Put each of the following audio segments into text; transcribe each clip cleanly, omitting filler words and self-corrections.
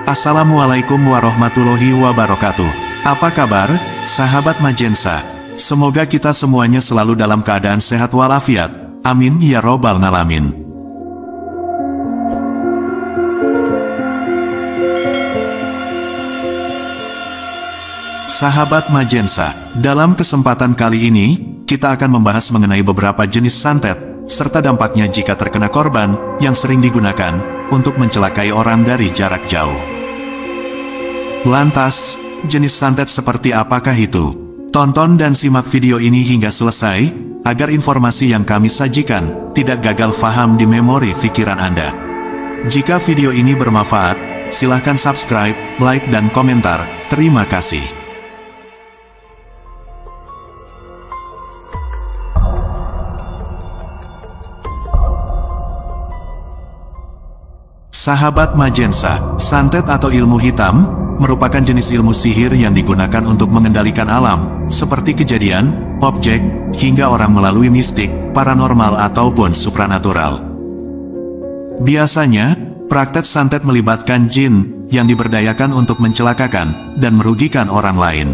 Assalamualaikum warahmatullahi wabarakatuh. Apa kabar, sahabat Majensa? Semoga kita semuanya selalu dalam keadaan sehat walafiat. Amin ya robbal ngalamin. Sahabat Majensa, dalam kesempatan kali ini, kita akan membahas mengenai beberapa jenis santet, serta dampaknya jika terkena korban, yang sering digunakan untuk mencelakai orang dari jarak jauh. Lantas, jenis santet seperti apakah itu? Tonton dan simak video ini hingga selesai, agar informasi yang kami sajikan tidak gagal faham di memori pikiran Anda. Jika video ini bermanfaat, silahkan subscribe, like dan komentar. Terima kasih. Sahabat Majensa, santet atau ilmu hitam merupakan jenis ilmu sihir yang digunakan untuk mengendalikan alam, seperti kejadian, objek, hingga orang melalui mistik, paranormal ataupun supranatural. Biasanya, praktek santet melibatkan jin yang diberdayakan untuk mencelakakan dan merugikan orang lain.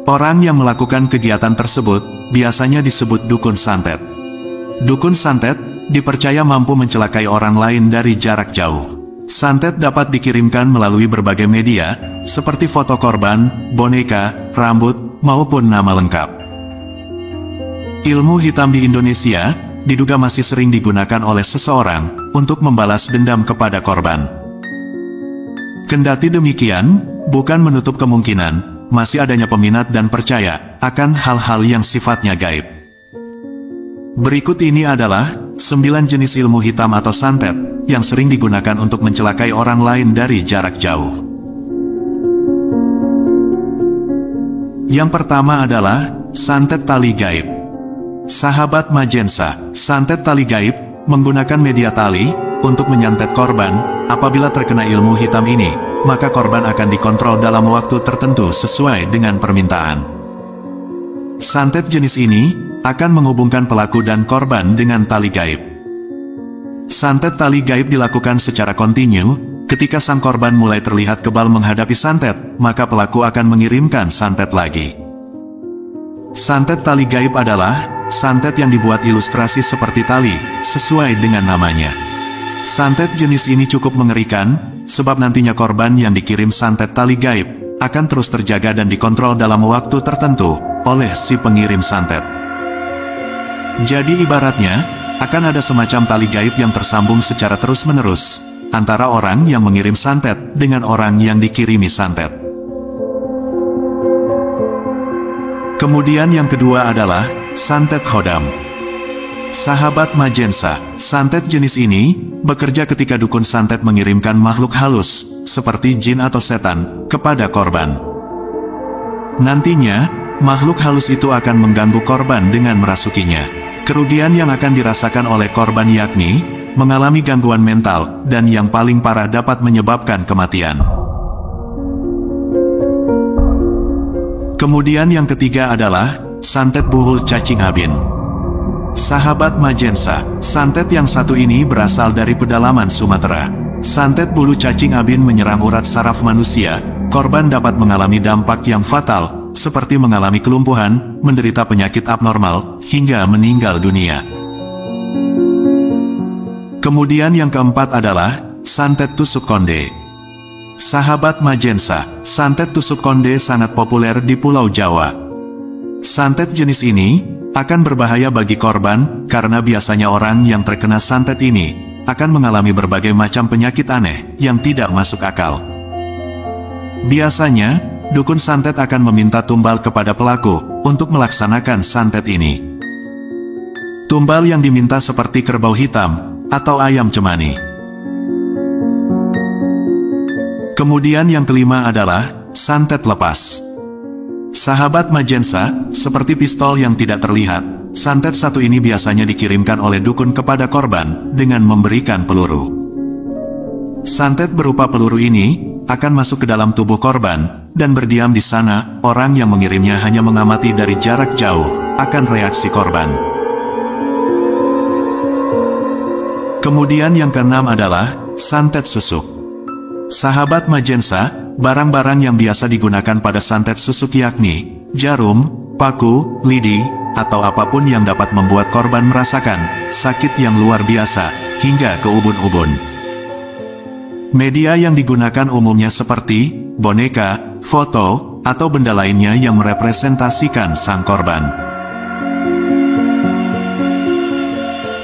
Orang yang melakukan kegiatan tersebut biasanya disebut dukun santet. Dukun santet dipercaya mampu mencelakai orang lain dari jarak jauh. Santet dapat dikirimkan melalui berbagai media, seperti foto korban, boneka, rambut, maupun nama lengkap. Ilmu hitam di Indonesia diduga masih sering digunakan oleh seseorang untuk membalas dendam kepada korban. Kendati demikian, bukan menutup kemungkinan masih adanya peminat dan percaya akan hal-hal yang sifatnya gaib. Berikut ini adalah 9 jenis ilmu hitam atau santet yang sering digunakan untuk mencelakai orang lain dari jarak jauh. Yang pertama adalah santet tali gaib. Sahabat Majensa, santet tali gaib menggunakan media tali untuk menyantet korban. Apabila terkena ilmu hitam ini, maka korban akan dikontrol dalam waktu tertentu sesuai dengan permintaan. Santet jenis ini akan menghubungkan pelaku dan korban dengan tali gaib. Santet tali gaib dilakukan secara kontinu. Ketika sang korban mulai terlihat kebal menghadapi santet, maka pelaku akan mengirimkan santet lagi. Santet tali gaib adalah santet yang dibuat ilustrasi seperti tali, sesuai dengan namanya. Santet jenis ini cukup mengerikan, sebab nantinya korban yang dikirim santet tali gaib akan terus terjaga dan dikontrol dalam waktu tertentu oleh si pengirim santet. Jadi ibaratnya, akan ada semacam tali gaib yang tersambung secara terus-menerus antara orang yang mengirim santet dengan orang yang dikirimi santet. Kemudian yang kedua adalah santet khodam. Sahabat Majensa, santet jenis ini bekerja ketika dukun santet mengirimkan makhluk halus, seperti jin atau setan, kepada korban. Nantinya, makhluk halus itu akan mengganggu korban dengan merasukinya. Kerugian yang akan dirasakan oleh korban yakni mengalami gangguan mental dan yang paling parah dapat menyebabkan kematian. Kemudian yang ketiga adalah santet buhul cacing abin. Sahabat Majensa, santet yang satu ini berasal dari pedalaman Sumatera. Santet bulu cacing abin menyerang urat saraf manusia. Korban dapat mengalami dampak yang fatal, seperti mengalami kelumpuhan, menderita penyakit abnormal, hingga meninggal dunia. Kemudian yang keempat adalah santet tusuk konde. Sahabat Majensa, santet tusuk konde sangat populer di Pulau Jawa. Santet jenis ini akan berbahaya bagi korban karena biasanya orang yang terkena santet ini akan mengalami berbagai macam penyakit aneh yang tidak masuk akal. Biasanya, dukun santet akan meminta tumbal kepada pelaku untuk melaksanakan santet ini. Tumbal yang diminta seperti kerbau hitam atau ayam cemani. Kemudian yang kelima adalah santet lepas. Sahabat Majensa, seperti pistol yang tidak terlihat, santet satu ini biasanya dikirimkan oleh dukun kepada korban dengan memberikan peluru. Santet berupa peluru ini akan masuk ke dalam tubuh korban dan berdiam di sana. Orang yang mengirimnya hanya mengamati dari jarak jauh akan reaksi korban. Kemudian yang keenam adalah santet susuk. Sahabat Majensa, barang-barang yang biasa digunakan pada santet susuk yakni jarum, paku, lidi, atau apapun yang dapat membuat korban merasakan sakit yang luar biasa, hingga ke ubun-ubun. Media yang digunakan umumnya seperti boneka, foto, atau benda lainnya yang merepresentasikan sang korban.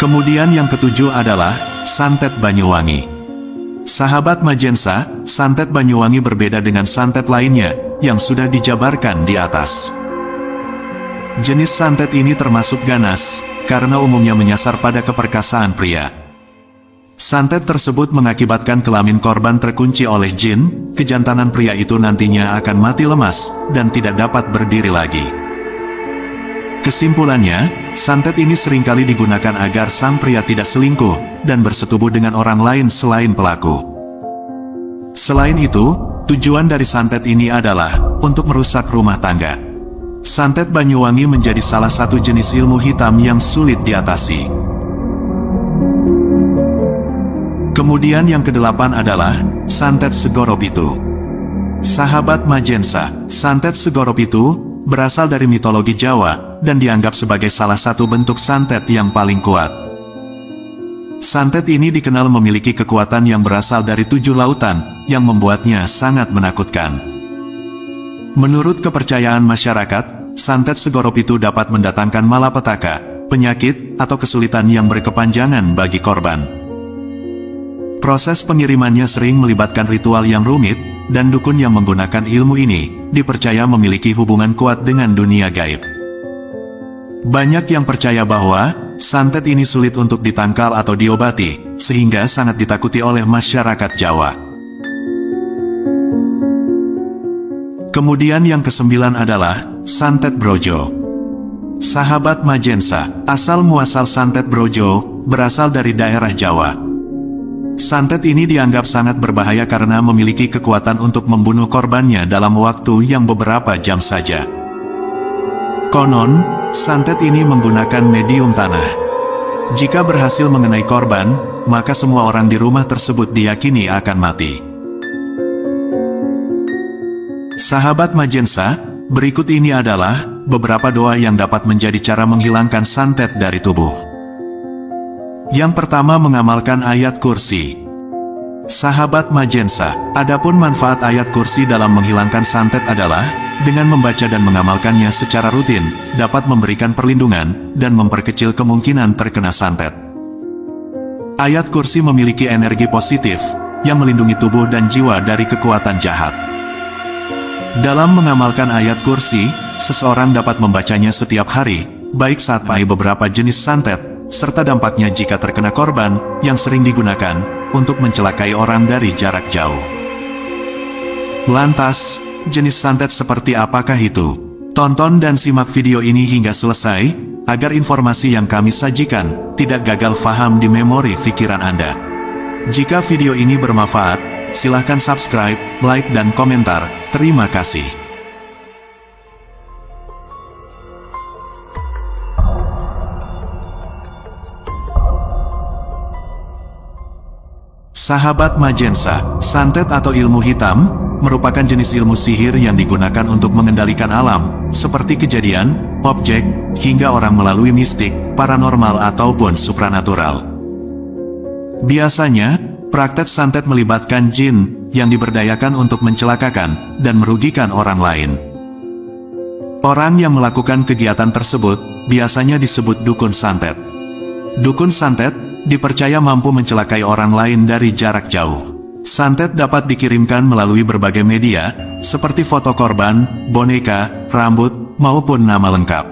Kemudian yang ketujuh adalah santet Banyuwangi. Sahabat Majensa, santet Banyuwangi berbeda dengan santet lainnya yang sudah dijabarkan di atas. Jenis santet ini termasuk ganas, karena umumnya menyasar pada keperkasaan pria. Santet tersebut mengakibatkan kelamin korban terkunci oleh jin, kejantanan pria itu nantinya akan mati lemas, dan tidak dapat berdiri lagi. Kesimpulannya, santet ini seringkali digunakan agar sang pria tidak selingkuh, dan bersetubuh dengan orang lain selain pelaku. Selain itu, tujuan dari santet ini adalah untuk merusak rumah tangga. Santet Banyuwangi menjadi salah satu jenis ilmu hitam yang sulit diatasi. Kemudian yang kedelapan adalah santet Segoro Pitu. Sahabat Majensa, santet Segoro Pitu berasal dari mitologi Jawa dan dianggap sebagai salah satu bentuk santet yang paling kuat. Santet ini dikenal memiliki kekuatan yang berasal dari 7 lautan yang membuatnya sangat menakutkan. Menurut kepercayaan masyarakat, santet Segoro Pitu dapat mendatangkan malapetaka, penyakit, atau kesulitan yang berkepanjangan bagi korban. Proses pengirimannya sering melibatkan ritual yang rumit, dan dukun yang menggunakan ilmu ini dipercaya memiliki hubungan kuat dengan dunia gaib. Banyak yang percaya bahwa santet ini sulit untuk ditangkal atau diobati, sehingga sangat ditakuti oleh masyarakat Jawa. Kemudian yang kesembilan adalah santet Brojo. Sahabat Majensa, asal-muasal santet Brojo berasal dari daerah Jawa. Santet ini dianggap sangat berbahaya karena memiliki kekuatan untuk membunuh korbannya dalam waktu yang beberapa jam saja. Konon, santet ini menggunakan medium tanah. Jika berhasil mengenai korban, maka semua orang di rumah tersebut diyakini akan mati. Sahabat Majensa, berikut ini adalah beberapa doa yang dapat menjadi cara menghilangkan santet dari tubuh. Yang pertama, mengamalkan ayat kursi. Sahabat Majensa, adapun manfaat ayat kursi dalam menghilangkan santet adalah dengan membaca dan mengamalkannya secara rutin, dapat memberikan perlindungan dan memperkecil kemungkinan terkena santet. Ayat kursi memiliki energi positif yang melindungi tubuh dan jiwa dari kekuatan jahat. Dalam mengamalkan ayat kursi, seseorang dapat membacanya setiap hari, baik saat pakai beberapa jenis santet, serta dampaknya jika terkena korban yang sering digunakan untuk mencelakai orang dari jarak jauh. Lantas, jenis santet seperti apakah itu? Tonton dan simak video ini hingga selesai, agar informasi yang kami sajikan tidak gagal faham di memori pikiran Anda. Jika video ini bermanfaat, silahkan subscribe, like, dan komentar. Terima kasih. Sahabat Majensa, santet atau ilmu hitam merupakan jenis ilmu sihir yang digunakan untuk mengendalikan alam, seperti kejadian, objek, hingga orang melalui mistik, paranormal ataupun supranatural. Biasanya, praktek santet melibatkan jin yang diberdayakan untuk mencelakakan dan merugikan orang lain. Orang yang melakukan kegiatan tersebut biasanya disebut dukun santet. Dukun santet dipercaya mampu mencelakai orang lain dari jarak jauh. Santet dapat dikirimkan melalui berbagai media, seperti foto korban, boneka, rambut, maupun nama lengkap.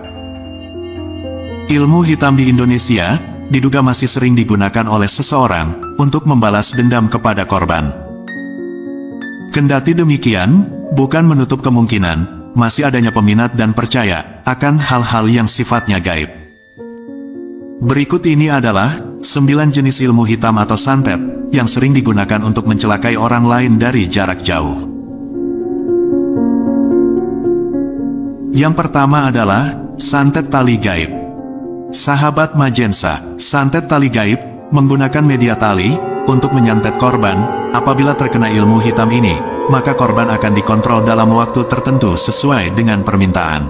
Ilmu hitam di Indonesia diduga masih sering digunakan oleh seseorang untuk membalas dendam kepada korban. Kendati demikian, bukan menutup kemungkinan masih adanya peminat dan percaya akan hal-hal yang sifatnya gaib. Berikut ini adalah 9 jenis ilmu hitam atau santet yang sering digunakan untuk mencelakai orang lain dari jarak jauh. Yang pertama adalah santet tali gaib. Sahabat Majensa, santet tali gaib menggunakan media tali untuk menyantet korban. Apabila terkena ilmu hitam ini, maka korban akan dikontrol dalam waktu tertentu sesuai dengan permintaan.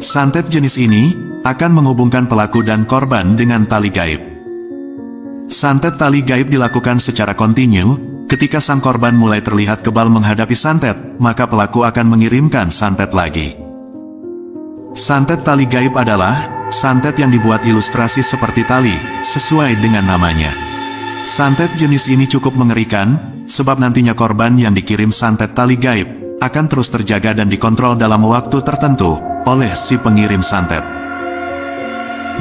Santet jenis ini akan menghubungkan pelaku dan korban dengan tali gaib. Santet tali gaib dilakukan secara kontinu. Ketika sang korban mulai terlihat kebal menghadapi santet, maka pelaku akan mengirimkan santet lagi. Santet tali gaib adalah santet yang dibuat ilustrasi seperti tali, sesuai dengan namanya. Santet jenis ini cukup mengerikan, sebab nantinya korban yang dikirim santet tali gaib akan terus terjaga dan dikontrol dalam waktu tertentu oleh si pengirim santet.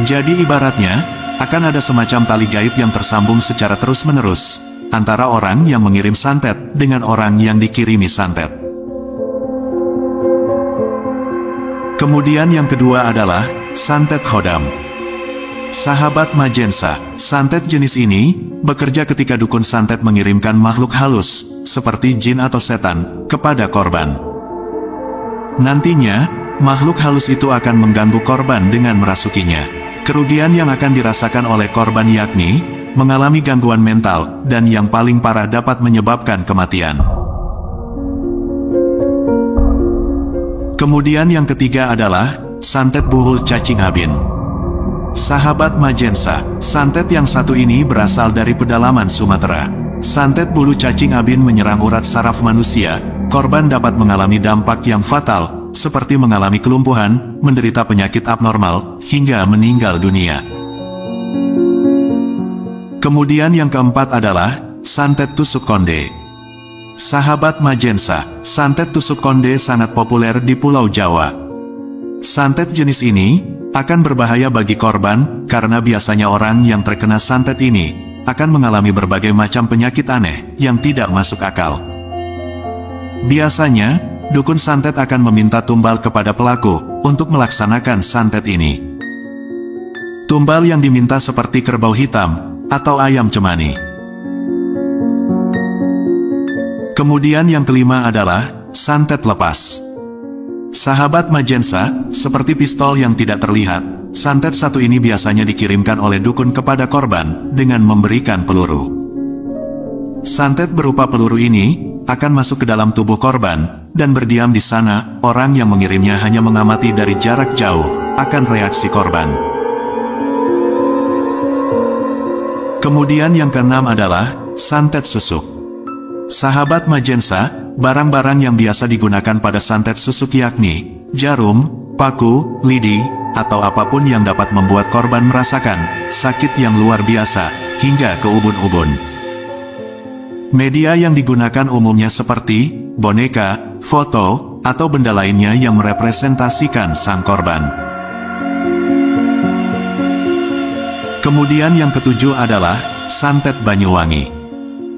Jadi ibaratnya, akan ada semacam tali gaib yang tersambung secara terus-menerus antara orang yang mengirim santet dengan orang yang dikirimi santet. Kemudian yang kedua adalah santet khodam. Sahabat Majensa, santet jenis ini bekerja ketika dukun santet mengirimkan makhluk halus, seperti jin atau setan, kepada korban. Nantinya, makhluk halus itu akan mengganggu korban dengan merasukinya. Kerugian yang akan dirasakan oleh korban yakni mengalami gangguan mental, dan yang paling parah dapat menyebabkan kematian. Kemudian yang ketiga adalah santet buhul cacing abin. Sahabat Majensa, santet yang satu ini berasal dari pedalaman Sumatera. Santet bulu cacing abin menyerang urat saraf manusia. Korban dapat mengalami dampak yang fatal, seperti mengalami kelumpuhan, menderita penyakit abnormal, hingga meninggal dunia. Kemudian yang keempat adalah santet tusuk konde. Sahabat Majensa, santet tusuk konde sangat populer di Pulau Jawa. Santet jenis ini akan berbahaya bagi korban, karena biasanya orang yang terkena santet ini akan mengalami berbagai macam penyakit aneh yang tidak masuk akal. Biasanya, dukun santet akan meminta tumbal kepada pelaku untuk melaksanakan santet ini. Tumbal yang diminta seperti kerbau hitam atau ayam cemani. Kemudian yang kelima adalah santet lepas. Sahabat Majensa, seperti pistol yang tidak terlihat, santet satu ini biasanya dikirimkan oleh dukun kepada korban dengan memberikan peluru. Santet berupa peluru ini akan masuk ke dalam tubuh korban dan berdiam di sana. Orang yang mengirimnya hanya mengamati dari jarak jauh akan reaksi korban. Kemudian yang keenam adalah santet susuk. Sahabat Majensa, barang-barang yang biasa digunakan pada santet susuk yakni jarum, paku, lidi, atau apapun yang dapat membuat korban merasakan sakit yang luar biasa hingga ke ubun-ubun. Media yang digunakan umumnya seperti boneka, foto, atau benda lainnya yang merepresentasikan sang korban. Kemudian yang ketujuh adalah santet Banyuwangi.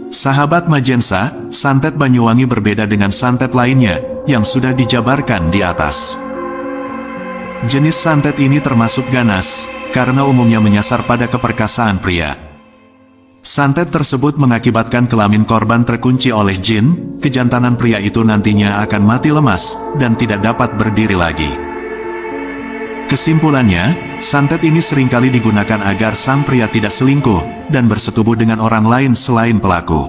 Sahabat Majensa, santet Banyuwangi berbeda dengan santet lainnya yang sudah dijabarkan di atas. Jenis santet ini termasuk ganas, karena umumnya menyasar pada keperkasaan pria. Santet tersebut mengakibatkan kelamin korban terkunci oleh jin. Kejantanan pria itu nantinya akan mati lemas dan tidak dapat berdiri lagi. Kesimpulannya, santet ini seringkali digunakan agar sang pria tidak selingkuh dan bersetubuh dengan orang lain selain pelaku.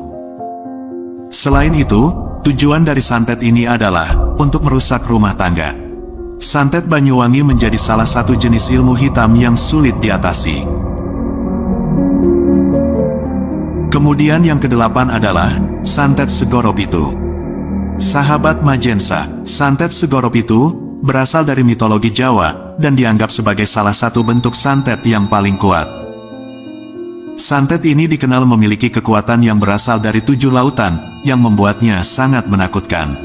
Selain itu, tujuan dari santet ini adalah untuk merusak rumah tangga. Santet Banyuwangi menjadi salah satu jenis ilmu hitam yang sulit diatasi. Kemudian yang kedelapan adalah santet Segoro Pitu. Sahabat Majensa, santet Segoro Pitu berasal dari mitologi Jawa dan dianggap sebagai salah satu bentuk santet yang paling kuat. Santet ini dikenal memiliki kekuatan yang berasal dari 7 lautan yang membuatnya sangat menakutkan.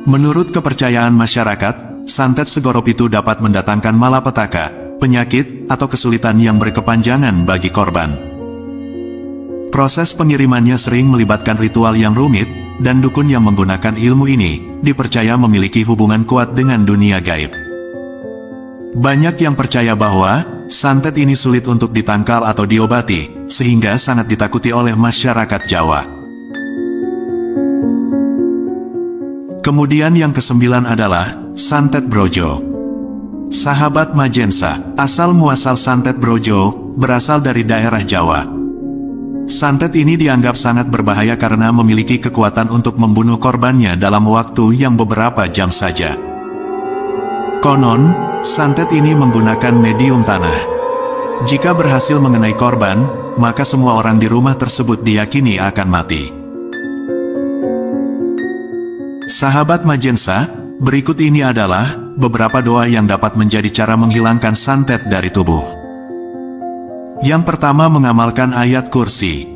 Menurut kepercayaan masyarakat, santet Segoro Pitu dapat mendatangkan malapetaka, penyakit, atau kesulitan yang berkepanjangan bagi korban. Proses pengirimannya sering melibatkan ritual yang rumit, dan dukun yang menggunakan ilmu ini dipercaya memiliki hubungan kuat dengan dunia gaib. Banyak yang percaya bahwa santet ini sulit untuk ditangkal atau diobati, sehingga sangat ditakuti oleh masyarakat Jawa. Kemudian yang kesembilan adalah santet Brojo. Sahabat Majensa, asal-muasal santet Brojo berasal dari daerah Jawa. Santet ini dianggap sangat berbahaya karena memiliki kekuatan untuk membunuh korbannya dalam waktu yang beberapa jam saja. Konon, santet ini menggunakan medium tanah. Jika berhasil mengenai korban, maka semua orang di rumah tersebut diyakini akan mati. Sahabat Majensa, berikut ini adalah beberapa doa yang dapat menjadi cara menghilangkan santet dari tubuh. Yang pertama, mengamalkan ayat kursi.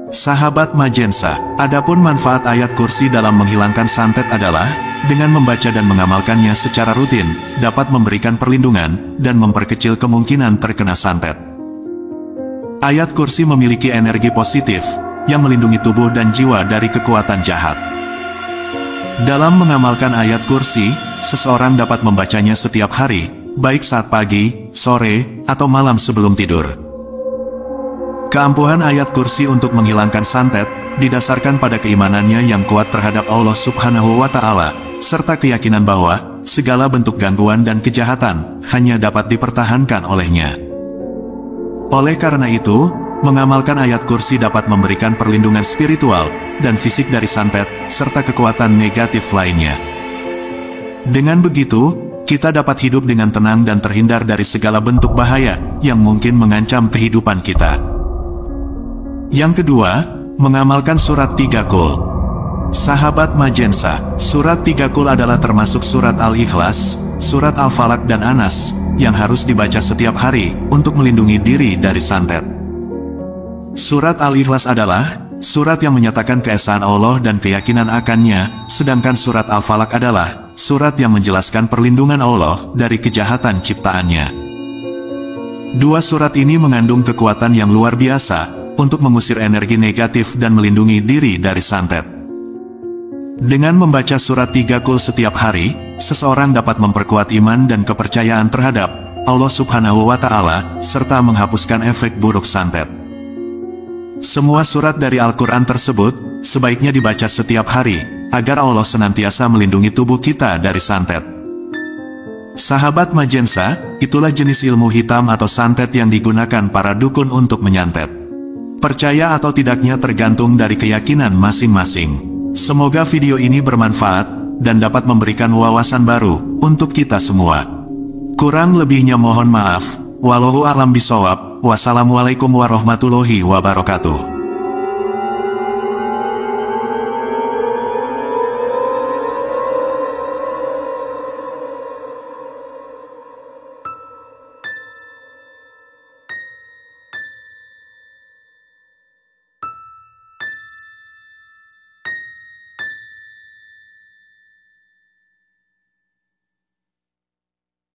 Sahabat Majensa, adapun manfaat ayat kursi dalam menghilangkan santet adalah dengan membaca dan mengamalkannya secara rutin, dapat memberikan perlindungan dan memperkecil kemungkinan terkena santet. Ayat kursi memiliki energi positif yang melindungi tubuh dan jiwa dari kekuatan jahat. Dalam mengamalkan ayat kursi, seseorang dapat membacanya setiap hari, baik saat pagi, sore, atau malam sebelum tidur. Keampuhan ayat kursi untuk menghilangkan santet didasarkan pada keimanannya yang kuat terhadap Allah Subhanahu wa Ta'ala, serta keyakinan bahwa segala bentuk gangguan dan kejahatan hanya dapat dipertahankan olehnya. Oleh karena itu, mengamalkan ayat kursi dapat memberikan perlindungan spiritual dan fisik dari santet, serta kekuatan negatif lainnya. Dengan begitu, kita dapat hidup dengan tenang dan terhindar dari segala bentuk bahaya yang mungkin mengancam kehidupan kita. Yang kedua, mengamalkan surat 3 Qul. Sahabat Majensa, surat 3 Qul adalah termasuk surat Al-Ikhlas, surat Al-Falaq dan Anas, yang harus dibaca setiap hari untuk melindungi diri dari santet. Surat Al-Ikhlas adalah surat yang menyatakan keesaan Allah dan keyakinan akannya, sedangkan surat Al-Falaq adalah surat yang menjelaskan perlindungan Allah dari kejahatan ciptaannya. Dua surat ini mengandung kekuatan yang luar biasa untuk mengusir energi negatif dan melindungi diri dari santet. Dengan membaca surat 3 Qul setiap hari, seseorang dapat memperkuat iman dan kepercayaan terhadap Allah Subhanahu wa Ta'ala, serta menghapuskan efek buruk santet. Semua surat dari Al-Quran tersebut sebaiknya dibaca setiap hari, agar Allah senantiasa melindungi tubuh kita dari santet. Sahabat Majensa, itulah jenis ilmu hitam atau santet yang digunakan para dukun untuk menyantet. Percaya atau tidaknya tergantung dari keyakinan masing-masing. Semoga video ini bermanfaat dan dapat memberikan wawasan baru untuk kita semua. Kurang lebihnya mohon maaf. Wallahu a'lam bishawab. Wassalamualaikum warahmatullahi wabarakatuh.